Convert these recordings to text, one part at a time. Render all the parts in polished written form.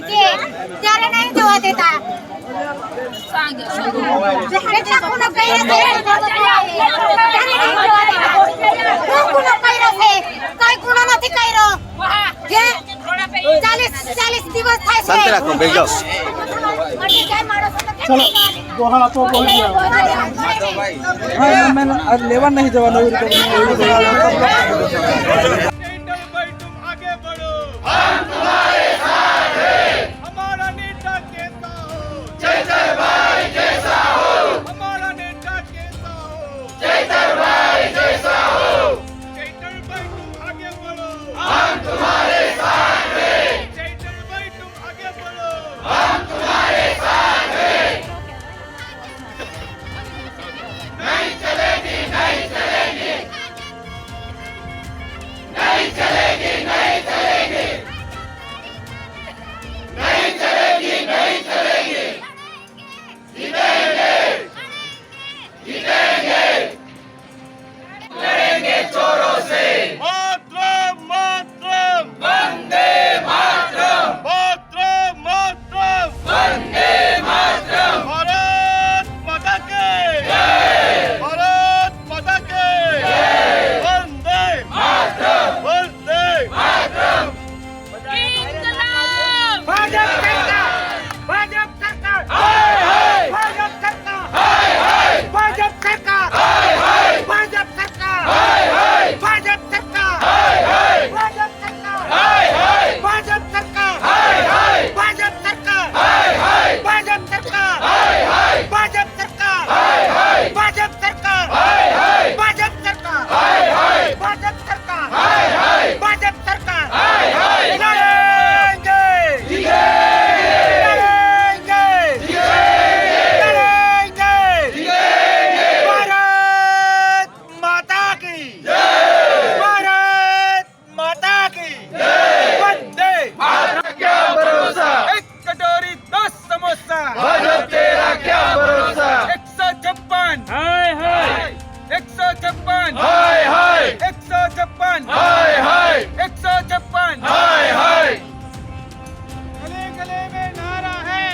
છે ત્યારે નહીં જોવા દેતા. કેટલા ખૂનો કર્યા છે ત્યારે નહીં જોવા દેતા. શું ખૂનો કર્યો છે? કઈ ખૂનો નથી કર્યો. જે 40 દિવસ થાય છે. શાંતિ રાખો, બેસજો. चलो दोहा तो बोल दिया हाँ मैं आज लेवा नहीं जवा नहीं तुम आगे बढ़ो, हम तुम्हारे साथ हैं। हमारा नेता कैसा हो, चैतर भाई जैसा हो। हमारा नेता कैसा हो, चैतर भाई जैसा हो। चैतर भाई तुम आगे बढ़ो, हम तुम्हारे साथ हैं। चैतर भाई तुम आगे बढ़ो, हम तुम्हारे साथ हैं। नहीं चलेगी, नहीं चलेगी, नहीं चलेगी, नहीं चलेगी, नहीं चलेगी, नहीं चलेगी। जीतेंगे, जीतेंगे, लड़ेंगे चोरों से। मातरम, मातरम, वंदे मातरम, मातरम, मातरम, वंदे मातरम। भारत माता की जय, भारत माता की जय, वंदे मातरम, वंदे मातरम। भाजप सरकार, भाजप सरकार, हाय हाय, भाजप सरकार, हाय हाय, भाजप सरकार, हाय हाय, भाजप सरकार, हाय हाय, भाजप सरकार, हाय हाय, भाजप सरकार, हाय हाय, भाजप सरकार, हाय हाय, भाजप सरकार, हाय हाय, भाजप सरकार, हाय हाय, भाजप सरकार, हाय हाय, भाजप सरकार, हाय हाय, भाजप सरकार, हाय हाय, भाजप सरकार, हाय हाय, भाजप सरकार, हाय हाय। लड़ेंगे, लड़ेंगे, लड़ेंगे, भारत माता की जय, भारत माता की जय, वंदे मातरम। क्या भरोसा, एक कटोरी 10 समोसा, भाजप तेरा क्या भरोसा। 156, हाय हाय, 156, हाय हाय, 156, हाय हाय, 156, हाय हाय। गले गले में नारा है,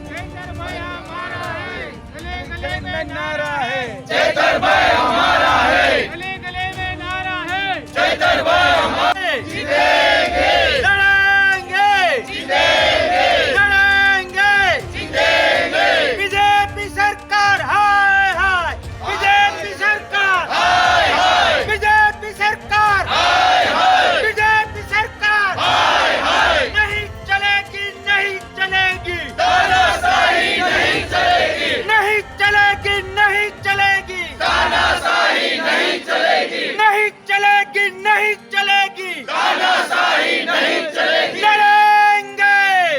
चैतर भाई हमारा है। गले गले में नारा है, चैतर भाई हमारा है। गले गले में नारा है, चैतर भाई हमारा है। जीतेंगे, लड़ेंगे, जीतेंगे, लड़ेंगे, जीतेंगे। बीजेपी सरकार, हाय हाय, बीजेपी सरकार, हाय हाय, बीजेपी सरकार, हाय हाय, बीजेपी सरकार, हाय हाय। नहीं चलेगी, नहीं चलेगी, तानाशाही नहीं चलेगी, नहीं चलेगी, नहीं चलेगी, तानाशाही नहीं चलेगी, नहीं चलेगी, नहीं चलेगी, तानाशाही नहीं चलेगी। लड़ेंगे,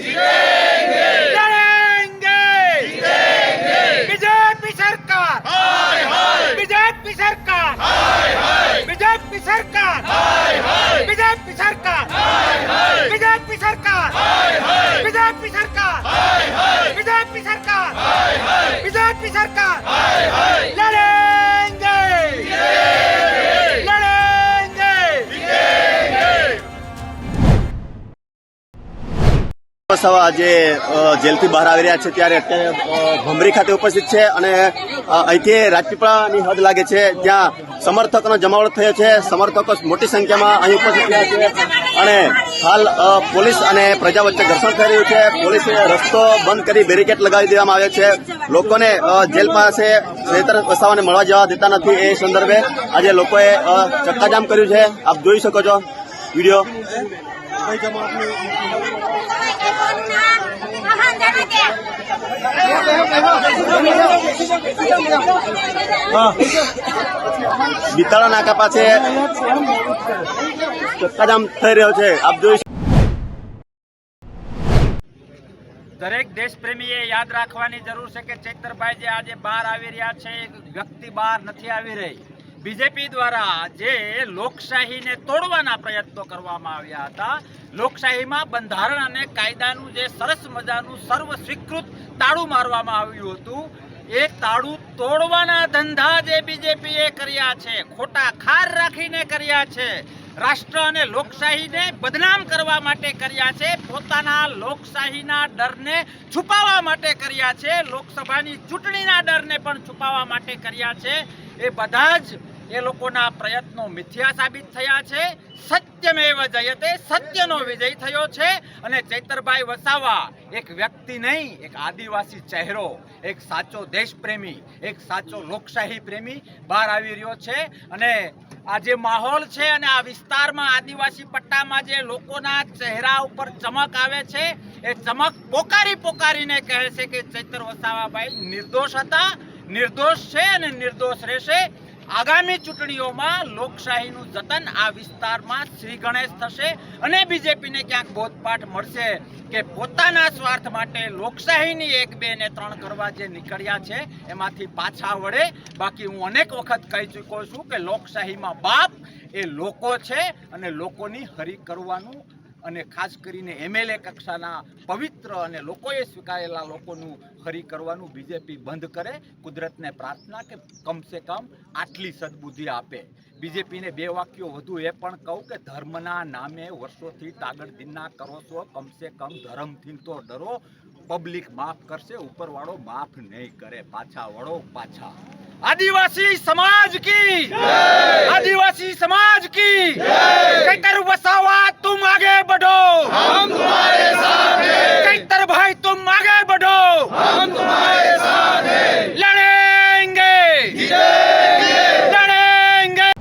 जीतेंगे, लड़ेंगे, जीतेंगे। बीजेपी सरकार, हाय हाय, बीजेपी सरकार, हाय हाय, बीजेपी सरकार, हाय हाय, बीजेपी सरकार, हाय हाय, बीजेपी सरकार, हाय हाय, बीजेपी सरकार, हाय हाय, बीजेपी सरकार, हाय हाय, बीजेपी सरकार, हाय हाय। लड़ेंगे, लड़ेंगे, जीतेंगे। સવા આજે જેલથી બહાર આવી રહ્યા છે ત્યારે અત્યારે ભમરી ખાતે ઉપસ્થિત છે અને અહીંથી રાજપીપળાની હદ લાગે છે જ્યાં સમર્થકોનો જમાવડો થયો છે. સમર્થકો મોટી સંખ્યામાં અહીં ઉપસ્થિત થયા છે અને હાલ પોલીસ અને પ્રજા વચ્ચે ઘર્ષણ થઈ રહ્યું છે. પોલીસે રસ્તો બંધ કરી બેરિકેડ લગાવી દેવામાં આવ્યો છે. લોકોને જેલ પાસે ચૈતર વસાવાને મળવા જવા દેતા નથી. એ સંદર્ભે આજે લોકોએ ચક્કાજામ કર્યું છે. આપ જોઈ શકો છો વિડીયો. બિતાળા નાકા પાસે ચક્કાજામ થઈ રહ્યો છે. આપ જોઈ દરેક દેશપ્રેમીએ યાદ રાખવાની જરૂર છે કે ચૈતરભાઈ જે આજે બહાર આવી રહ્યા છે વ્યક્તિ બહાર નથી આવી રહી. બીજેપી દ્વારા જે લોકશાહીને તોડવાના પ્રયત્નો કરવામાં આવ્યા હતા, લોકશાહીમાં બંધારણ અને કાયદાનું જે સરસ મજાનું સર્વ સ્વીકૃત તાળું મારવામાં આવ્યું હતું, એ તાળું તોડવાના ધંધા જે બીજેપીએ કર્યા છે, ખોટા ખાર રાખીને કર્યા છે. રાષ્ટ્ર અને લોકશાહીને બદનામ કરવા માટે કર્યા છે, પોતાના લોકશાહીના ડરને છુપાવવા માટે કર્યા છે, લોકસભાની ચૂંટણીના ડરને પણ છુપાવવા માટે કર્યા છે. એ બધા જ એ લોકોના પ્રયત્નો મિથ્યા સાબિત થયા છે. સત્યમેવ જયતે, સત્યનો વિજય થયો છે. અને ચૈતરભાઈ વસાવા એક વ્યક્તિ નહીં, એક આદિવાસી ચહેરો, એક સાચો દેશપ્રેમી, એક સાચો લોકશાહી પ્રેમી બહાર આવી રહ્યો છે. અને આ જે માહોલ છે અને આ વિસ્તારમાં આદિવાસી પટ્ટામાં જે લોકોના ચહેરા ઉપર ચમક આવે છે, એ ચમક પોકારીને કહે છે કે ચૈતર વસાવાભાઈ નિર્દોષ હતા, નિર્દોષ છે અને નિર્દોષ રહેશે. આગામી ચૂંટણીઓમાં લોકશાહીનું જતન આ વિસ્તારમાં શ્રી ગણેશ થશે અને બીજેપીને ક્યાંક બોધપાઠ મળશે કે પોતાના સ્વાર્થ માટે લોકશાહીની 1, 2 ને 3 કરવા જે નીકળ્યા છે એમાંથી પાછા વળે. બાકી હું અનેક વખત કહી ચૂક્યો છું કે લોકશાહીમાં બાપ એ લોકો છે અને લોકોની હરી કરવાનું અને ખાસ કરીને MLA કક્ષાના પવિત્ર અને લોકોએ સ્વીકારેલા લોકોનું હરી કરવાનું બીજેપી બંધ કરે. કુદરતને પ્રાર્થના કે કમસે કમ આટલી સદબુદ્ધિ આપે. બીજેપીને 2 વાક્યો વધુ એ પણ કહું કે ધર્મના નામે વર્ષોથી તાગડધીના કરો છો, કમસે કમ ધર્મથી તો ડરો. પબ્લિક માફ કરશે, ઉપરવાળો માફ નહીં કરે. પાછા વળો, પાછા. आदिवासी समाज की आदिवासी समाज की चैतर वसावा तुम आगे बढ़ो, हम तुम्हारे साथ हैं। चैतर भाई तुम आगे बढ़ो, हम तुम्हारे साथ हैं। लड़ेंगे, लड़ेंगे।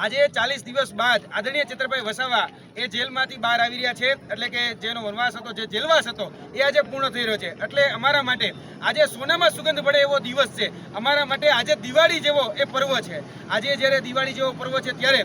આજે 40 દિવસ બાદ આદરણીય ચૈતરભાઈ વસાવા એ જેલમાંથી બહાર આવી રહ્યા છે. એટલે કે જેનો વનવાસ હતો, જે જેલવાસ હતો, એ આજે પૂર્ણ થઈ રહ્યો છે. એટલે અમારા માટે આજે સોનામાં સુગંધ પડે એવો દિવસ છે. અમારા માટે આજે દિવાળી જેવો એ પર્વ છે. આજે જ્યારે દિવાળી જેવો પર્વ છે ત્યારે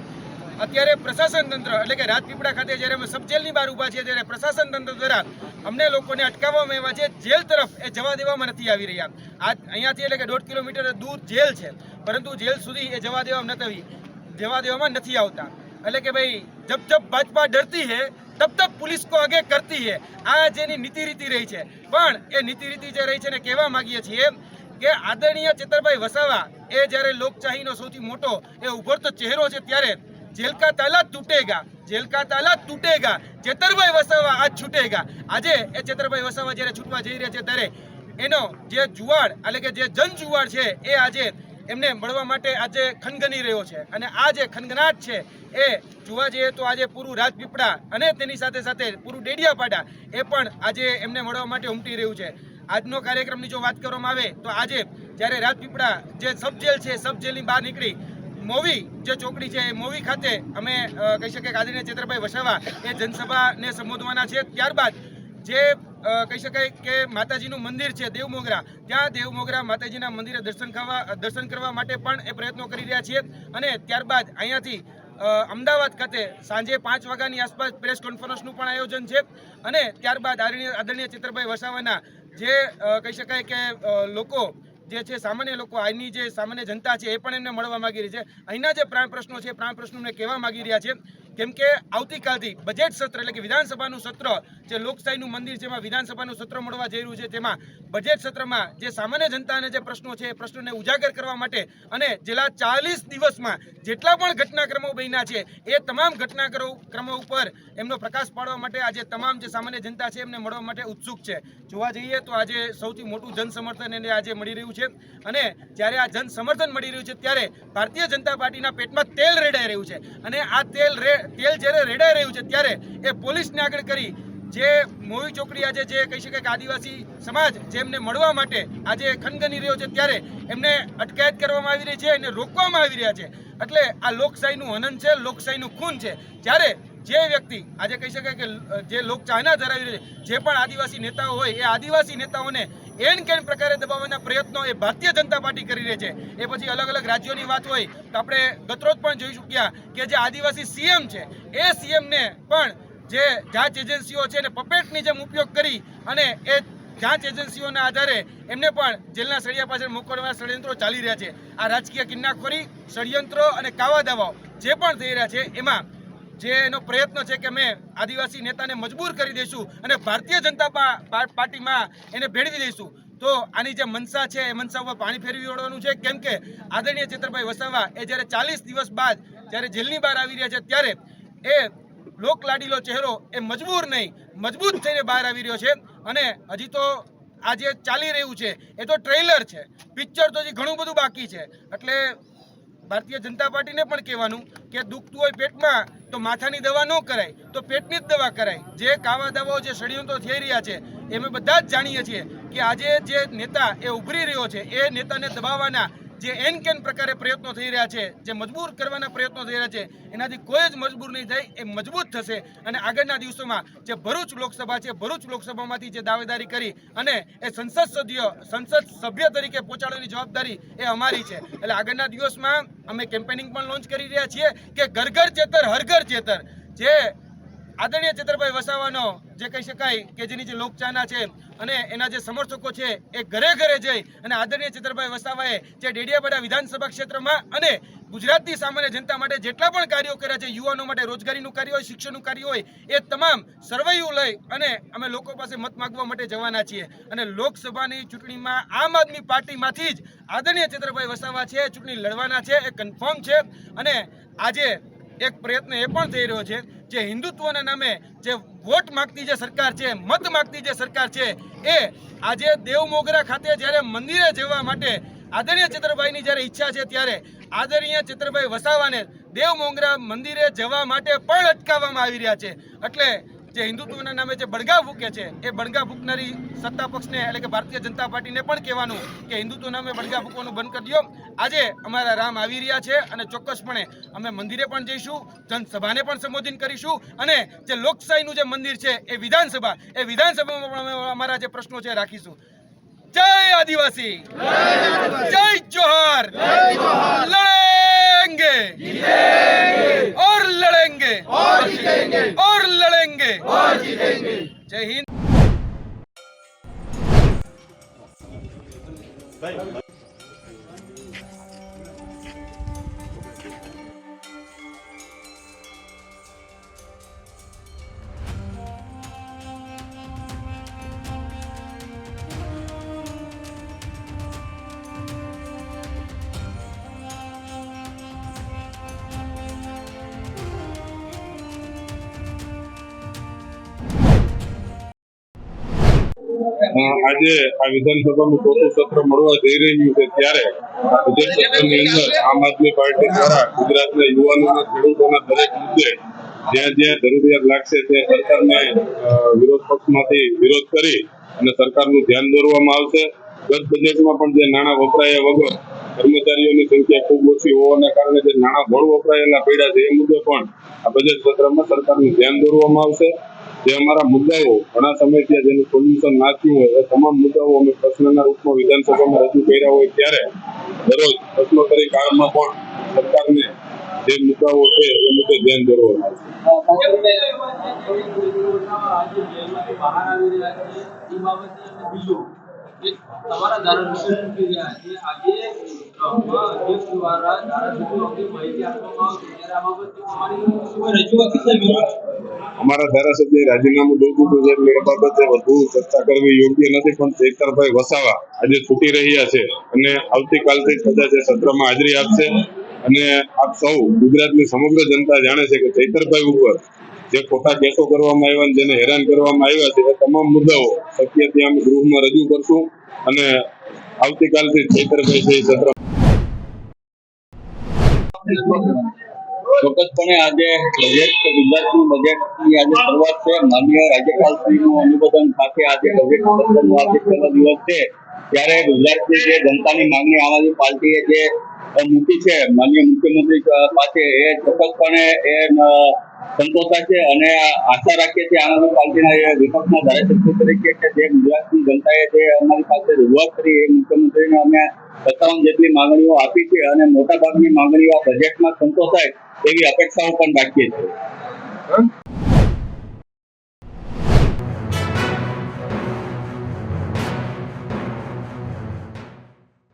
અત્યારે પ્રશાસન તંત્ર એટલે કે રાજપીપળા ખાતે જ્યારે અમે સબ જેલની બહાર ઊભા છીએ ત્યારે પ્રશાસન તંત્ર દ્વારા અમને લોકોને અટકાવવામાં આવ્યા છે. જેલ તરફ એ જવા દેવામાં નથી આવી રહ્યા. આ અહીંયાથી એટલે કે 1.5 કિલોમીટર દૂર જેલ છે, પરંતુ જેલ સુધી એ જવા દેવામાં નથી આવતા. એટલે કે ભાઈ જબ જબ ભાજપા ડરતી હે તબ તબ પુલિસ કો આગે કરતી હે. આ જેની નીતિ રીતિ રહી છે, પણ એ નીતિ રીતિ જે રહી છે ને કહેવા માંગીએ છીએ કે આદરણીય ચૈતરભાઈ વસાવા એ જ્યારે લોકશાહીનો સૌથી મોટો એ ઉભરતો ચહેરો છે ત્યારે જેલ કા તાલા તૂટેગા, જેલ કા તાલા તૂટેગા, ચૈતરભાઈ વસાવા આજ છૂટેગા. આજે એ ચૈતરભાઈ વસાવા જ્યારે છૂટવા જઈ રહ્યા છે ત્યારે એનો જે જુવાડ એટલે કે જે જન જુવાડ છે એ આજે એમને મળવા માટે આજે ખનગની રહ્યો છે. અને આ જે ખનગનાટ છે એ જોવા જઈએ તો આજે પૂરું રાજપીપળા અને તેની સાથે સાથે પૂરું ડેડિયાપાડા એ પણ આજે એમને મળવા માટે ઉમટી રહ્યું છે. આજનો કાર્યક્રમની જો વાત કરવામાં આવે તો આજે જ્યારે રાજપીપળા જે સબ જેલ છે, સબ જેલની બહાર નીકળી મોવી જે ચોકડી છે એ મોવી ખાતે અમે કહી શકીએ કે આદરણીય ચૈતરભાઈ વસાવા એ જનસભાને સંબોધવાના છે. ત્યારબાદ જે કહી શકાય કે માતાજીનું મંદિર છે દેવમોગરા, ત્યાં દેવમોગરા માતાજીના મંદિરે દર્શન કરવા માટે પણ એ પ્રયત્નો કરી રહ્યા છીએ. અને ત્યારબાદ અહીંયાથી અમદાવાદ ખાતે સાંજે 5 વાગ્યાની આસપાસ પ્રેસ કોન્ફરન્સનું પણ આયોજન છે. અને ત્યારબાદ આદરણીય ચૈતરભાઈ વસાવાના જે કહી શકાય કે લોકો જે છે સામાન્ય લોકો, અહીંની જે સામાન્ય જનતા છે એ પણ એમને મળવા માંગી રહી છે. અહીંના જે પ્રાણ પ્રશ્નો છે પ્રાણ પ્રશ્નો એમને કહેવા માંગી રહ્યા છે. કેમ કે આવતીકાલથી બજેટ સત્ર એટલે કે વિધાનસભાનું સત્ર, જે લોકશાહીનું મંદિર જેમાં વિધાનસભાનું સત્ર મળવા જઈ રહ્યું છે, તેમાં બજેટ સત્રમાં જે સામાન્ય જનતાને જે પ્રશ્નો છે એ પ્રશ્નોને ઉજાગર કરવા માટે અને છેલ્લા 40 દિવસમાં જેટલા પણ ઘટનાક્રમો બન્યા છે એ તમામ ઘટનાક્રમો ઉપર એમનો પ્રકાશ પાડવા માટે આજે તમામ જે સામાન્ય જનતા છે એમને મળવા માટે ઉત્સુક છે. જોવા જઈએ તો આજે સૌથી મોટું જનસમર્થન એને આજે મળી રહ્યું છે. અને જ્યારે આ જનસમર્થન મળી રહ્યું છે ત્યારે ભારતીય જનતા પાર્ટીના પેટમાં તેલ રેડાઈ રહ્યું છે. અને આ તેલ જ્યારે રેડાઈ રહ્યું છે ત્યારે એ પોલીસને આગળ કરી જે મોવી ચોકડી આજે જે કહી શકાય કે આદિવાસી સમાજ જેમને મળવા માટે આજે ખનગની રહ્યો છે ત્યારે એમને અટકાયત કરવામાં આવી રહી છે અને રોકવામાં આવી રહ્યા છે. એટલે આ લોકશાહીનું હનન છે, લોકશાહીનું ખૂન છે. જ્યારે જે વ્યક્તિ આજે કહી શકાય કે જે લોકચાહના ધરાવી રહી છે, જે પણ આદિવાસી નેતાઓ હોય એ આદિવાસી નેતાઓને એન કેન પ્રકારે દબાવવાના પ્રયત્નો એ ભારતીય જનતા પાર્ટી કરી રહી છે. એ પછી અલગ અલગ રાજ્યોની વાત હોય તો આપણે ગતરોજ પણ જોઈ ચૂક્યા કે જે આદિવાસી CM છે એ CMને પણ જે જાંચ એજન્સીઓ છે ને પપેટની જેમ ઉપયોગ કરી અને એ જાંચ એજન્સીઓના આધારે એમને પણ જેલના સળિયા પાછળ મોકલવાના ષડયંત્રો ચાલી રહ્યા છે. આ રાજકીય કિન્નાખોરી, ષડયંત્રો અને કાવા દાવાઓ જે પણ થઈ રહ્યા છે એમાં જે એનો પ્રયત્ન છે કે અમે આદિવાસી નેતાને મજબૂર કરી દઈશું અને ભારતીય જનતા પાર્ટીમાં એને ભેળવી દઈશું. તો આની જે મનસા છે એ મનસા ઉપર પાણી ફેરવી વળવાનું છે. કેમ કે આદરણીય ચેતરભાઈ વસાવા એ જ્યારે 40 દિવસ બાદ જ્યારે જેલની બહાર આવી રહ્યા છે ત્યારે એ લોકલાડીલો ચહેરો એ મજબૂર નહીં મજબૂત થઈને બહાર આવી રહ્યો છે. અને હજી તો આ જે ચાલી રહ્યું છે એ તો ટ્રેલર છે, પિક્ચર તો હજી ઘણું બધું બાકી છે. એટલે ભારતીય જનતા પાર્ટીને પણ કહેવાનું કે દુખતું હોય પેટમાં તો માથાની દવા ન કરાય, તો પેટની જ દવા કરાય. જે કાવા દાવાઓ જે ષડયંત્રો થઈ રહ્યા છે એ અમે બધા જ જાણીએ છીએ કે આજે જે નેતા એ ઉભરી રહ્યો છે એ નેતાને દબાવવાના જે એન કેન પ્રકારે પ્રયત્નો થઈ રહ્યા છે, જે મજબૂર કરવાના પ્રયત્નો થઈ રહ્યા છે, એનાથી કોઈ જ મજબૂર નહીં થાય, એ મજબૂત થશે. અને આગળના દિવસોમાં જે ભરૂચ લોકસભા છે, ભરૂચ લોકસભામાંથી જે દાવેદારી કરી અને એ સંસદ સભ્ય તરીકે પહોંચાડવાની જવાબદારી એ અમારી છે. એટલે આગળના દિવસમાં અમે કેમ્પેનિંગ પણ લોન્ચ કરી રહ્યા છીએ કે ઘર ઘર ચેતર હર ઘર ચેતર. જે આદરણીય ચેતરભાઈ વસાવાનો જે કહી શકાય કે જેની જે લોકચાહના છે અને એના જે સમર્થકો છે એ ઘરે ઘરે જઈ અને આદરણીય ચેતરભાઈ વસાવાએ જે ડેડિયાપાડા વિધાનસભા ક્ષેત્રમાં અને ગુજરાતની સામાન્ય જનતા માટે જેટલા પણ કાર્યો કર્યા છે, યુવાનો માટે રોજગારીનું કાર્ય હોય, શિક્ષણનું કાર્ય હોય, એ તમામ સર્વૈયું લઈ અને અમે લોકો પાસે મત માગવા માટે જવાના છીએ. અને લોકસભાની ચૂંટણીમાં આમ આદમી પાર્ટીમાંથી જ આદરણીય ચેતરભાઈ વસાવા છે ચૂંટણી લડવાના છે, એ કન્ફર્મ છે. અને આજે એક પ્રયત્ન એ પણ થઈ રહ્યો છે જે હિન્દુત્વના નામે જે વોટ માગતી જે સરકાર છે, મત માગતી જે સરકાર છે, એ આજે દેવમોગરા ખાતે જ્યારે મંદિરે જવા માટે આદરણીય ચેતરભાઈની જ્યારે ઈચ્છા છે ત્યારે આદરણીય ચેતરભાઈ વસાવાને દેવમોગરા મંદિરે જવા માટે પણ અટકાવવામાં આવી રહ્યા છે. એટલે જે હિન્દુત્વના નામે જે બળગા ફૂકે છે એ બળગા ફૂકનારી સત્તા પક્ષને એટલે કે ભારતીય જનતા પાર્ટીને પણ કહેવાનું કે હિન્દુત્વ નામે બળગા ફૂકવાનું બંધ કરી દો. આજે અમારા રામ આવી રહ્યા છે અને ચોક્કસપણે અમે મંદિરે પણ જઈશું, જનસભાને પણ સંબોધિત કરીશું. અને જે લોકશાહીનું જે મંદિર છે એ વિધાનસભામાં પણ અમે અમારા જે પ્રશ્નો છે રાખીશું. જય આદિવાસી, જય જોહાર, લડેંગે और लड़ेंगे और लड़ेंगे जय हिंद. આજે આ વિધાનસભાનું ચોથું સત્ર મળવા જઈ રહ્યું છે ત્યારે બજેટ સત્રની અંદર આમ આદમી પાર્ટી દ્વારા ગુજરાતના યુવાનોના ખેડૂતોના દરેક મુદ્દે જ્યાં જ્યાં જરૂરિયાત લાગશે ત્યાં સરકારને વિરોધ પક્ષમાંથી વિરોધ કરી અને સરકારનું ધ્યાન દોરવામાં આવશે. ગત બજેટમાં પણ જે નાણાં વપરાયા વગર કર્મચારીઓની સંખ્યા ખૂબ ઓછી હોવાના કારણે જે નાણાં બળ વપરાયેલા પડ્યા છે એ મુદ્દે પણ આ બજેટ સત્રમાં સરકારનું ધ્યાન દોરવામાં આવશે. જે અમારા મુદ્દાઓ ઘણા સમયથી જેનું સોલ્યુશન ના થયું હોય એ તમામ મુદ્દાઓ અમે પ્રશ્નના રૂપમાં વિધાનસભામાં રજૂ કર્યા હોય ત્યારે દરરોજ પ્રશ્નોત્તરી કાળમાં પણ સરકારને જે મુદ્દાઓ છે એ મુદ્દે ધ્યાન દોરવામાં આવશે. તમારા ધારાસભ્યો ચૂકી ગયા છે આજે અધ્યક્ષ દ્વારા ધારાસભ્યો અંગે માહિતી આપવામાં આવશે ત્યારે આ બાબતે તમારી રજૂઆત થઈ. અમારા ધારાસભ્ય રાજીનામું દઈ દીધું છે એટલે એ બાબતે વધુ ચર્ચા કરવી યોગ્ય નથી. પણ ચેતરભાઈ વસાવા આજે છૂટી રહ્યા છે અને આવતીકાલથી જ કદાચ સત્રમાં હાજરી આપશે. અને આપ સૌ ગુજરાતની સમગ્ર જનતા જાણે છે કે ચેતરભાઈ ઉપર જે ખોટા કેસો કરવામાં આવ્યા જેને હેરાન કરવામાં આવ્યા છે એ તમામ મુદ્દાઓ શક્ય ત્યાં અમે ગૃહમાં રજૂ કરશું. અને આવતીકાલથી ચેતરભાઈ છે સત્ર ચોક્કસપણે આજે બજેટ ગુજરાતનું બજેટની આજે શરૂઆત છે. માનનીય રાજ્યપાલશ્રીનું અનુમોદન સાથે આજે બજેટ સત્રનો આજે પહેલો દિવસ છે ત્યારે ગુજરાતની જે જનતાની માંગણી આમ આદમી પાર્ટીએ જે મૂકી છે માનનીય મુખ્યમંત્રી પાસે એ ચોક્કસપણે એ સંતોષાય છે. અને આશા રાખીએ છીએ આમ આદમી પાર્ટીના વિપક્ષના ધારાસભ્ય તરીકે કે જે ગુજરાતની જનતાએ જે અમારી પાસે રજૂઆત કરી એ મુખ્યમંત્રીને અમે 57 જેટલી માંગણીઓ આપી છે અને મોટાભાગની માંગણીઓ બજેટમાં સંતોષાય એવી અપેક્ષાઓ પણ રાખીએ છીએ.